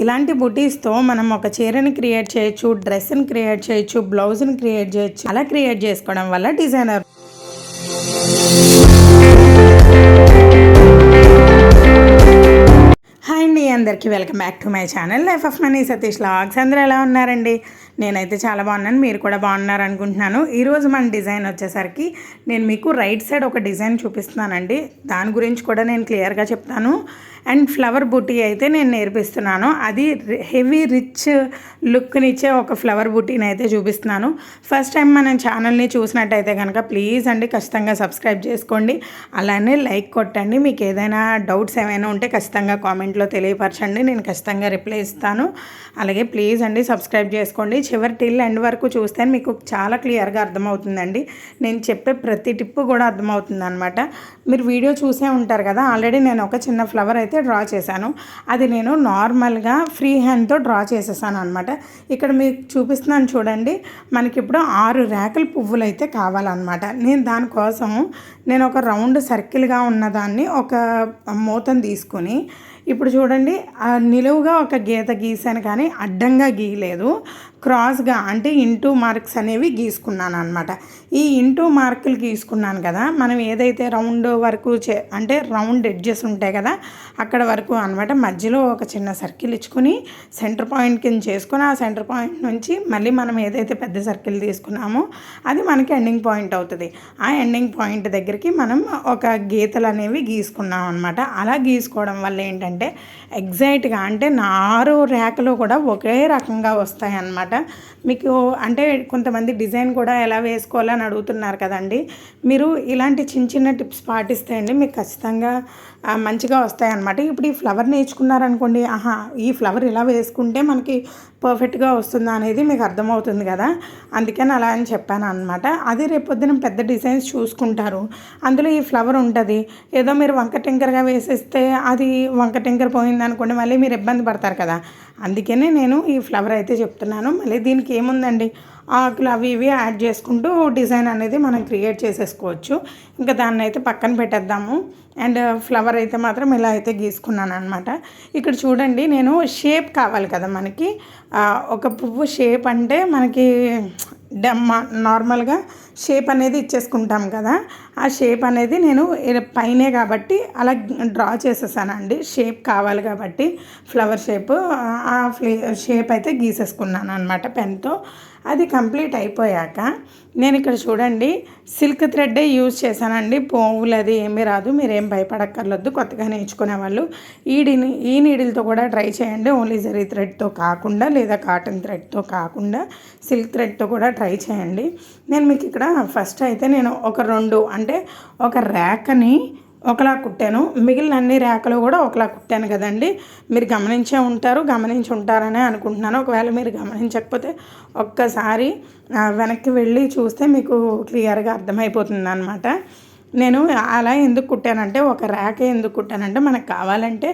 ఇలాంటి బుటీస్తో మనం ఒక చీరని క్రియేట్ చేయొచ్చు, డ్రెస్ని క్రియేట్ చేయొచ్చు, బ్లౌజ్ని క్రియేట్ చేయొచ్చు. అలా క్రియేట్ చేసుకోవడం వల్ల డిజైనర్. హాయ్ అండి, అందరికీ welcome back to my channel life of money Satish vlogs. అందరూ ఎలా ఉన్నారండి? నేనైతే చాలా బాగున్నాను, మీరు కూడా బాగున్నారు అనుకుంటున్నాను. ఈరోజు మన డిజైన్ వచ్చేసరికి నేను మీకు రైట్ సైడ్ ఒక డిజైన్ చూపిస్తున్నానండి. దాని గురించి కూడా నేను క్లియర్గా చెప్తాను. అండ్ ఫ్లవర్ బుటీ అయితే నేను నేర్పిస్తున్నాను. అది హెవీ రిచ్ లుక్నిచ్చే ఒక ఫ్లవర్ బుటీని అయితే చూపిస్తున్నాను. ఫస్ట్ టైం మన ఛానల్ని చూసినట్టయితే కనుక ప్లీజ్ అండి ఖచ్చితంగా సబ్స్క్రైబ్ చేసుకోండి, అలానే లైక్ కొట్టండి. మీకు ఏదైనా డౌట్స్ ఏమైనా ఉంటే ఖచ్చితంగా కామెంట్లో తెలియపరచండి, నేను ఖచ్చితంగా రిప్లై ఇస్తాను. అలాగే ప్లీజ్ అండి సబ్స్క్రైబ్ చేసుకోండి. చివరి టిల్ ఎండ్ వరకు చూస్తే మీకు చాలా క్లియర్గా అర్థమవుతుందండి. నేను చెప్పే ప్రతి టిప్పు కూడా అర్థమవుతుంది అనమాట. మీరు వీడియో చూసే ఉంటారు కదా, ఆల్రెడీ నేను ఒక చిన్న ఫ్లవర్ అయితే డ్రా చేశాను. అది నేను నార్మల్గా ఫ్రీ హ్యాండ్తో డ్రా చేసేసాను అనమాట. ఇక్కడ మీకు చూపిస్తున్నాను చూడండి. మనకి ఇప్పుడు 6 రేకుల పువ్వులు అయితే కావాలన్నమాట. నేను దానికోసం నేను ఒక రౌండ్ సర్కిల్గా ఉన్నదాన్ని ఒక మూతను తీసుకొని, ఇప్పుడు చూడండి నిలువుగా ఒక గీత గీసాను కానీ అడ్డంగా గీయలేదు, క్రాస్గా అంటే ఇంటూ మార్క్స్ అనేవి గీసుకున్నాను అనమాట. ఈ ఇంటూ మార్కులు గీసుకున్నాను కదా, మనం ఏదైతే రౌండ్ వరకు అంటే రౌండ్ ఎడ్జెస్ ఉంటాయి కదా అక్కడ వరకు అనమాట. మధ్యలో ఒక చిన్న సర్కిల్ ఇచ్చుకొని సెంటర్ పాయింట్ కింద చేసుకొని, ఆ సెంటర్ పాయింట్ నుంచి మళ్ళీ మనం ఏదైతే పెద్ద సర్కిల్ తీసుకున్నామో అది మనకి ఎండింగ్ పాయింట్ అవుతుంది. ఆ ఎండింగ్ పాయింట్ దగ్గరికి మనం ఒక గీతలు అనేవి గీసుకున్నాం అనమాట. అలా గీసుకోవడం వల్ల ఏంటంటే ఎగ్జాక్ట్గా అంటే 6 రేఖలు కూడా ఒకే రకంగా వస్తాయి అన్నమాట. మీకు అంటే కొంతమంది డిజైన్ కూడా ఎలా వేసుకోవాలని అడుగుతున్నారు కదండి. మీరు ఇలాంటి చిన్న చిన్న టిప్స్ పాటిస్తే అండి మీకు ఖచ్చితంగా మంచిగా వస్తాయి అన్నమాట. ఇప్పుడు ఈ ఫ్లవర్ నేర్చుకున్నారనుకోండి, ఈ ఫ్లవర్ ఇలా వేసుకుంటే మనకి పర్ఫెక్ట్గా వస్తుందా అనేది మీకు అర్థమవుతుంది కదా, అందుకని అలా అని చెప్పాను అనమాట. అది రేపొద్దున పెద్ద డిజైన్స్ చూసుకుంటారు, అందులో ఈ ఫ్లవర్ ఉంటుంది. ఏదో మీరు వంక టింకర్గా వేసేస్తే అది వంక టింకర్ పోయింది అనుకోండి, మళ్ళీ మీరు ఇబ్బంది పడతారు కదా. అందుకనే నేను ఈ ఫ్లవర్ అయితే చెప్తున్నాను. మళ్ళీ దీనికి ఏముందండి, ఆకులు అవి ఇవి యాడ్ చేసుకుంటూ డిజైన్ అనేది మనం క్రియేట్ చేసేసుకోవచ్చు. ఇంకా దాన్ని అయితే పక్కన పెట్టేద్దాము. అండ్ ఫ్లవర్ అయితే మాత్రం ఇలా అయితే గీసుకున్నాను అనమాట. ఇక్కడ చూడండి, నేను షేప్ కావాలి కదా మనకి. ఒక పువ్వు షేప్ అంటే మనకి నార్మల్గా షేప్ అనేది ఇచ్చేసుకుంటాం కదా, ఆ షేప్ అనేది నేను పైనే కాబట్టి అలా డ్రా చేసేసానండి. షేప్ కావాలి కాబట్టి ఫ్లవర్ షేప్, ఆ షేప్ అయితే గీసేసుకున్నాను అనమాట పెన్తో. అది కంప్లీట్ అయిపోయాక నేను ఇక్కడ చూడండి సిల్క్ థ్రెడ్డే యూజ్ చేశానండి. పువ్వులు అది ఏమీ రాదు, మీరేం భయపడక్కర్లేదు. కొత్తగా నేర్చుకునే వాళ్ళు ఈ నీడిల్తో కూడా ట్రై చేయండి. ఓన్లీ జరీ థ్రెడ్తో కాకుండా, లేదా కాటన్ థ్రెడ్తో కాకుండా సిల్క్ థ్రెడ్తో కూడా ట్రై చేయండి. నేను మీకు ఇక్కడ ఫస్ట్ అయితే నేను ఒక 2 అంటే ఒక రేకని ఒకలా కుట్టాను, మిగిలిన అన్ని రేఖలు కూడా ఒకలా కుట్టాను కదండి. మీరు గమనించి ఉంటారనే అనుకుంటున్నాను. ఒకవేళ మీరు గమనించకపోతే ఒక్కసారి వెనక్కి వెళ్ళి చూస్తే మీకు క్లియర్గా అర్థమైపోతుంది అనమాట. నేను అలా ఎందుకు కుట్టానంటే, ఒక రేఖ ఎందుకు కుట్టానంటే మనకు కావాలంటే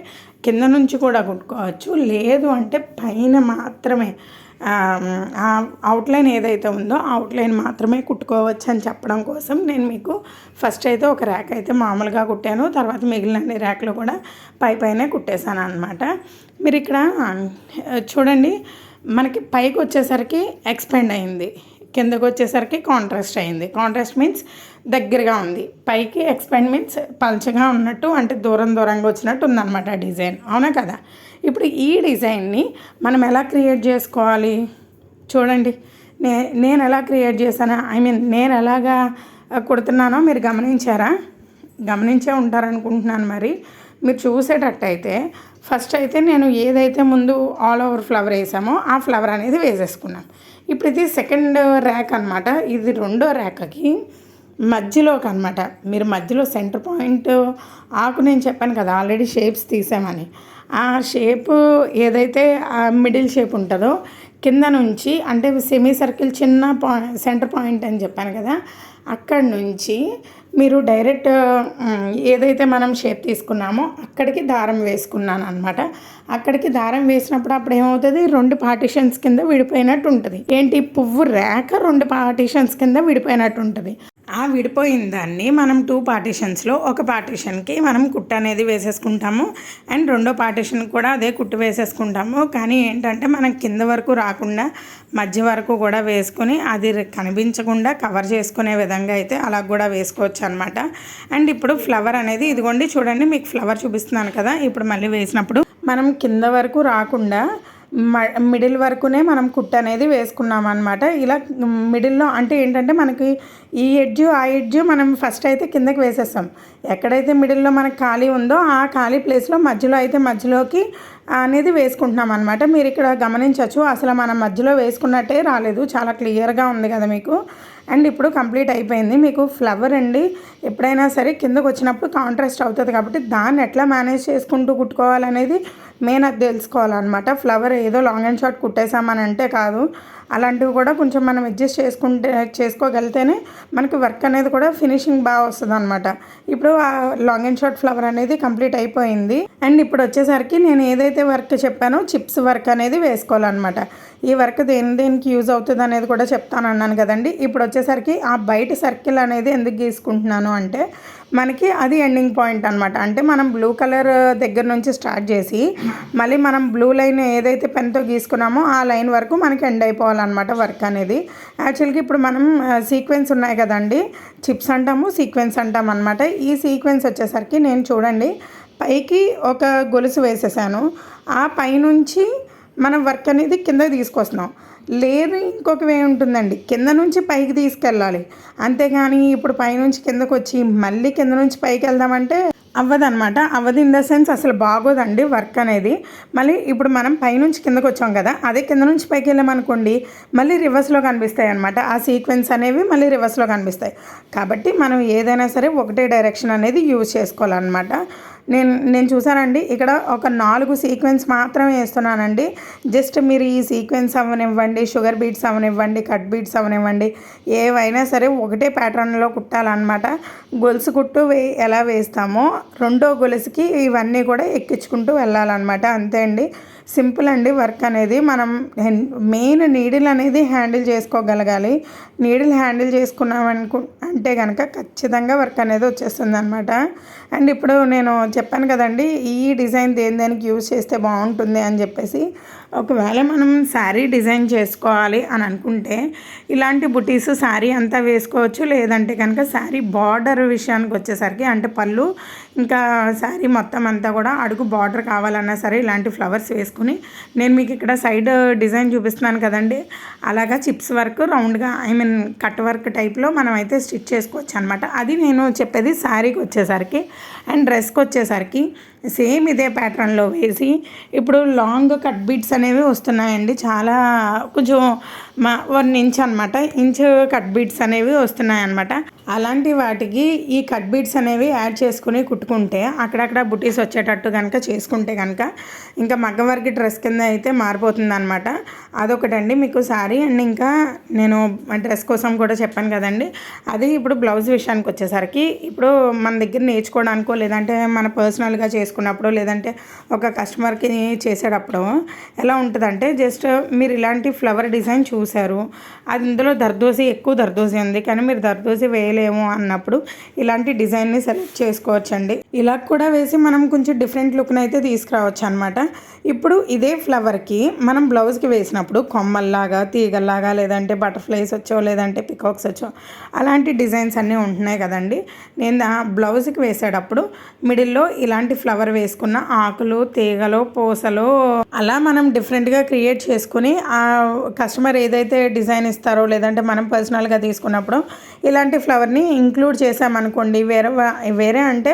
కింద నుంచి కూడా కుట్టుకోవచ్చు, లేదు అంటే పైన మాత్రమే అవుట్లైన్ ఏదైతే ఉందో అవుట్లైన్ మాత్రమే కుట్టుకోవచ్చు అని చెప్పడం కోసం నేను మీకు ఫస్ట్ అయితే ఒక రేఖ అయితే మామూలుగా కుట్టాను. తర్వాత మిగిలిన అన్ని రేఖలు కూడా పైనే కుట్టేశాను అనమాట. మీరు ఇక్కడ చూడండి, మనకి పైకి వచ్చేసరికి ఎక్స్పెండ్ అయింది, కిందకు వచ్చేసరికి కాంట్రాస్ట్ అయింది. కాంట్రాస్ట్ మీన్స్ దగ్గరగా ఉంది, పైకి ఎక్స్పెండ్ మీన్స్ పల్చగా ఉన్నట్టు, అంటే దూరంగా వచ్చినట్టు ఉందన్నమాట డిజైన్, అవునా కదా. ఇప్పుడు ఈ డిజైన్ని మనం ఎలా క్రియేట్ చేసుకోవాలి చూడండి. నేను ఎలా క్రియేట్ చేశాను, నేను ఎలాగా కుడుతున్నానో మీరు గమనించే ఉంటారనుకుంటున్నాను. మరి మీరు చూసేటట్టయితే ఫస్ట్ అయితే నేను ఏదైతే ముందు ఆల్ ఓవర్ ఫ్లవర్ వేసామో ఆ ఫ్లవర్ అనేది వేసేసుకున్నాను. ఇప్పుడు ఇది సెకండ్ ర్యాక్ అనమాట. ఇది రెండో ర్యాక్కి మధ్యలోకి అనమాట. మీరు మధ్యలో సెంటర్ పాయింట్ ఆకు నేను చెప్పాను కదా ఆల్రెడీ షేప్స్ తీసామని, ఆ షేప్ ఏదైతే మిడిల్ షేప్ ఉంటుందో కింద నుంచి, అంటే సెమీ సర్కిల్ చిన్న సెంటర్ పాయింట్ అని చెప్పాను కదా, అక్కడి నుంచి మీరు డైరెక్ట్ ఏదైతే మనం షేప్ తీసుకున్నామో అక్కడికి దారం వేసుకున్నాను అనమాట. అక్కడికి దారం వేసినప్పుడు అప్పుడు ఏమవుతుంది, 2 పార్టీషన్స్ కింద విడిపోయినట్టు ఉంటుంది. ఏంటి, పువ్వు రేఖ 2 పార్టీషన్స్ కింద విడిపోయినట్టు ఉంటుంది. ఆ విడిపోయిన దాన్ని మనం 2 పార్టీషన్స్లో ఒక పార్టీషన్కి మనం కుట్టు అనేది వేసేసుకుంటాము అండ్ రెండో పార్టీషన్ కూడా అదే కుట్టు వేసేసుకుంటాము. కానీ ఏంటంటే మనం కింద వరకు రాకుండా మధ్య వరకు కూడా వేసుకొని అది కనిపించకుండా కవర్ చేసుకునే విధంగా అయితే అలా కూడా వేసుకోవచ్చు అనమాట. అండ్ ఇప్పుడు ఫ్లవర్ అనేది ఇదిగోండి చూడండి, మీకు ఫ్లవర్ చూపిస్తున్నాను కదా, ఇప్పుడు మళ్ళీ వేసినప్పుడు మనం కింద వరకు రాకుండా మిడిల్ వరకునే మనం కుట్టు అనేది వేసుకున్నాం అనమాట. ఇలా మిడిల్లో అంటే ఏంటంటే మనకి ఈ ఎడ్జ్ ఆ ఎడ్జ్ మనం ఫస్ట్ అయితే కిందకి వేసేస్తాం. ఎక్కడైతే మిడిల్లో మనకు ఖాళీ ఉందో ఆ ఖాళీ ప్లేస్లో మధ్యలో అయితే మధ్యలోకి అనేది వేసుకుంటున్నాం అనమాట. మీరు ఇక్కడ గమనించవచ్చు, అసలు మనం మధ్యలో వేసుకున్నట్టే రాలేదు, చాలా క్లియర్గా ఉంది కదా మీకు. అండ్ ఇప్పుడు కంప్లీట్ అయిపోయింది. మీకు ఫ్లవర్ అండి ఎప్పుడైనా సరే కిందకు వచ్చినప్పుడు కాంట్రాస్ట్ అవుతుంది కాబట్టి దాన్ని ఎట్లా మేనేజ్ చేసుకుంటూ కుట్టుకోవాలనేది మెయిన్ అది తెలుసుకోవాలన్నమాట. ఫ్లవర్ ఏదో లాంగ్ అండ్ షార్ట్ కుట్టేసామని అంటే కాదు, అలాంటివి కూడా కొంచెం మనం అడ్జస్ట్ చేసుకోగలిగితేనే మనకి వర్క్ అనేది కూడా ఫినిషింగ్ బాగా వస్తుంది అనమాట. ఇప్పుడు ఆ లాంగ్ అండ్ షార్ట్ ఫ్లవర్ అనేది కంప్లీట్ అయిపోయింది. అండ్ ఇప్పుడు వచ్చేసరికి నేను ఏదైతే వర్క్ చెప్పానో చిప్స్ వర్క్ అనేది వేసుకోవాలన్నమాట. ఈ వర్క్ దేనికి యూజ్ అవుతుంది అనేది కూడా చెప్తాను అన్నాను కదండి. ఇప్పుడు వచ్చేసరికి ఆ బయట సర్కిల్ అనేది ఎందుకు గీసుకుంటున్నాను అంటే మనకి అది ఎండింగ్ పాయింట్ అనమాట. అంటే మనం బ్లూ కలర్ దగ్గర నుంచి స్టార్ట్ చేసి మళ్ళీ మనం బ్లూ లైన్ ఏదైతే పెన్తో గీసుకున్నామో ఆ లైన్ వరకు మనకి ఎండ్ అయిపోవాలన్నమాట వర్క్ అనేది. యాక్చువల్గా ఇప్పుడు మనం సీక్వెన్స్ ఉన్నాయి కదండి, చిప్స్ అంటాము సీక్వెన్స్ అంటాం అనమాట. ఈ సీక్వెన్స్ వచ్చేసరికి నేను చూడండి పైకి ఒక గొలుసు వేసేసాను, ఆ పైనుంచి మనం వర్క్ అనేది కిందకి తీసుకొస్తున్నాం. లేదు ఇంకొక వే ఉంటుందండి, కింద నుంచి పైకి తీసుకెళ్ళాలి, అంతేగాని ఇప్పుడు పైనుంచి కిందకు వచ్చి మళ్ళీ కింద నుంచి పైకి వెళ్దామంటే అవ్వదనమాట. అవ్వదు ఇన్ ద సెన్స్ అసలు బాగోదండి వర్క్ అనేది. మళ్ళీ ఇప్పుడు మనం పైనుంచి కిందకు వచ్చాం కదా, అదే కింద నుంచి పైకి వెళ్ళామనుకోండి మళ్ళీ రివర్స్లో కనిపిస్తాయి అనమాట. ఆ సీక్వెన్స్ అనేవి మళ్ళీ రివర్స్లో కనిపిస్తాయి. కాబట్టి మనం ఏదైనా సరే ఒకటే డైరెక్షన్ అనేది యూజ్ చేసుకోవాలన్నమాట. నేను చూసానండి ఇక్కడ ఒక 4 సీక్వెన్స్ మాత్రమే వేస్తున్నానండి. జస్ట్ మీరు ఈ సీక్వెన్స్ అవనివ్వండి, షుగర్ బీట్స్ అవనివ్వండి, కట్ బీట్స్ అవనివ్వండి, ఏవైనా సరే ఒకటే ప్యాటర్న్లో కుట్టాలన్నమాట. గొలుసు కుట్టు ఎలా వేస్తామో రెండో గొలుసుకి ఇవన్నీ కూడా ఎక్కించుకుంటూ వెళ్ళాలన్నమాట. అంతే అండి, సింపుల్ అండి వర్క్ అనేది. మనం మెయిన్ నీడిల్ అనేది హ్యాండిల్ చేసుకోగలగాలి. నీడిల్ హ్యాండిల్ అంటే కనుక ఖచ్చితంగా వర్క్ అనేది వచ్చేస్తుంది అనమాట. అండ్ ఇప్పుడు నేను చెప్పాను కదండి ఈ డిజైన్ దేనికి యూజ్ చేస్తే బాగుంటుంది అని చెప్పేసి. ఒకవేళ మనం శారీ డిజైన్ చేసుకోవాలి అని అనుకుంటే ఇలాంటి బుటీస్ శారీ అంతా వేసుకోవచ్చు. లేదంటే కనుక శారీ బార్డర్ విషయానికి వచ్చేసరికి అంటే పళ్ళు ఇంకా శారీ మొత్తం అంతా కూడా అడుగు బార్డర్ కావాలన్నా సరే ఇలాంటి ఫ్లవర్స్ వేసుకుని నేను మీకు ఇక్కడ సైడ్ డిజైన్ చూపిస్తున్నాను కదండి, అలాగా చిప్స్ వర్క్ రౌండ్గా కట్ వర్క్ టైప్లో మనం అయితే స్టిచ్ చేసుకోవచ్చు అనమాట. అది నేను చెప్పేది శారీకి వచ్చేసరికి. అండ్ డ్రెస్కి వచ్చేసరికి సేమ్ ఇదే ప్యాటర్న్లో వేసి ఇప్పుడు లాంగ్ కట్ బీట్స్ అనేవి వస్తున్నాయండి. చాలా కొంచెం 1 ఇంచ్ అనమాట, ఇంచ్ కట్ బీట్స్ అనేవి వస్తున్నాయి అనమాట. అలాంటి వాటికి ఈ కట్ బీట్స్ అనేవి యాడ్ చేసుకుని కుట్టుకుంటే అక్కడక్కడ బుటీస్ వచ్చేటట్టు కనుక చేసుకుంటే కనుక ఇంకా మగ్గం వర్క్ డ్రెస్ కింద అయితే మారిపోతుంది అనమాట. అదొకటండి మీకు శారీ. అండ్ ఇంకా నేను డ్రెస్ కోసం కూడా చెప్పాను కదండి, అది ఇప్పుడు బ్లౌజ్ విషయానికి వచ్చేసరికి ఇప్పుడు మన దగ్గర నేర్చుకోవడానికో లేదంటే మన పర్సనల్గా చేసుకున్నప్పుడు లేదంటే ఒక కస్టమర్కి చేసేటప్పుడు ఎలా ఉంటుందంటే జస్ట్ మీరు ఇలాంటి ఫ్లవర్ డిజైన్ చూశారు, అది ఇందులో ఎక్కువ దర్దోసి ఉంది కానీ మీరు దర్దోసి వేయలేము అన్నప్పుడు ఇలాంటి డిజైన్ని సెలెక్ట్ చేసుకోవచ్చండి. ఇలా కూడా వేసి మనం కొంచెం డిఫరెంట్ లుక్ని అయితే తీసుకురావచ్చు అనమాట. ఇప్పుడు ఇదే ఫ్లవర్కి మనం బ్లౌజ్కి వేసినప్పుడు కొమ్మల్లాగా తీగల్లాగా లేదంటే బటర్ఫ్లైస్ వచ్చో లేదంటే పికాక్స్ వచ్చో అలాంటి డిజైన్స్ అన్నీ ఉంటున్నాయి కదండి. నేను బ్లౌజ్కి వేసేటప్పుడు మిడిల్లో ఇలాంటి ఫ్లవర్ వేసుకున్న ఆకులు తీగలు పూసలు అలా మనం డిఫరెంట్గా క్రియేట్ చేసుకుని ఆ కస్టమర్ ఏదైతే డిజైన్ ఇస్తారో లేదంటే మనం పర్సనల్గా తీసుకున్నప్పుడు ఇలాంటి ఫ్లవర్ని ఇంక్లూడ్ చేసామనుకోండి, వేరే అంటే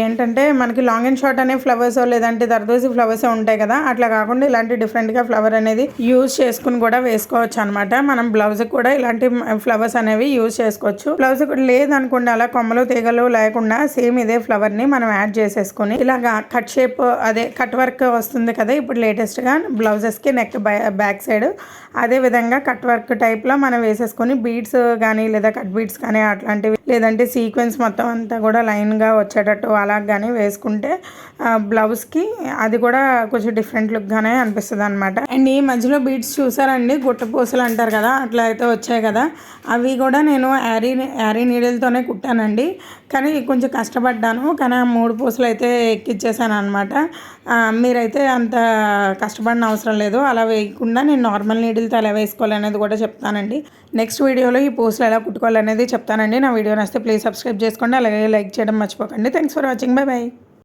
ఏంటంటే మనకి లాంగ్ అండ్ షార్ట్ అనే ఫ్లవర్స్ లేదంటే దర్దోసి ఫ్లవర్స్ ఉంటాయి కదా, అట్లా కాకుండా ఇలాంటి డిఫరెంట్గా ఫ్లవర్ అనేది యూజ్ చేసుకుని కూడా వేసుకోవచ్చు అనమాట. మనం బ్లౌజ్ కూడా ఇలాంటి ఫ్లవర్స్ అనేవి యూజ్ చేసుకోవచ్చు. బ్లౌజ్ కూడా లేదనుకోండి అలా కొమ్మలు తీగలు లేకుండా సేమ్ ఇదే ఫ్లవర్ని మనం యాడ్ చేసేసుకుని ఇలాగా కట్ షేప్ అదే కట్ వర్క్ వస్తుంది కదా ఇప్పుడు లేటెస్ట్గా బ్లౌజెస్కి నెక్ బ్యాక్ సైడ్ అదే విధంగా కట్ వర్క్ టైప్లో మనం వేసేసుకొని బీడ్స్ కానీ లేదా కట్ బీడ్స్ కానీ అట్లాంటివి లేదంటే సీక్వెన్స్ మొత్తం అంతా కూడా లైన్గా వచ్చేటట్టు అలా కానీ వేసుకుంటే బ్లౌజ్కి అది కూడా కొంచెం డిఫరెంట్ లుక్గానే అనిపిస్తుంది అనమాట. అండ్ ఈ మధ్యలో బీడ్స్ చూసారండి, గుట్టపూసలు అంటారు కదా, అట్లా అయితే వచ్చాయి కదా, అవి కూడా నేను యారీ నీడిల్తోనే కుట్టానండి. కానీ కొంచెం కష్టపడ్డాను, కానీ ఆ 3 పూసలు అయితే ఎక్కిచ్చేసాను అనమాట. మీరైతే అంత కష్టపడిన అవసరం లేదు, అలా వేయకుండా నేను నార్మల్ నీడిల్తో ఎలా వేసుకోవాలనేది కూడా చెప్తానండి. నెక్స్ట్ వీడియోలో ఈ పూసలు ఎలా కుట్టుకోవాలనేది చెప్తానండి. నా వీడియో నచ్చితే ప్లీజ్ సబ్స్క్రైబ్ చేసుకోండి, అలాగే లైక్ చేయడం మర్చిపోకండి. Thanks for watching. By by.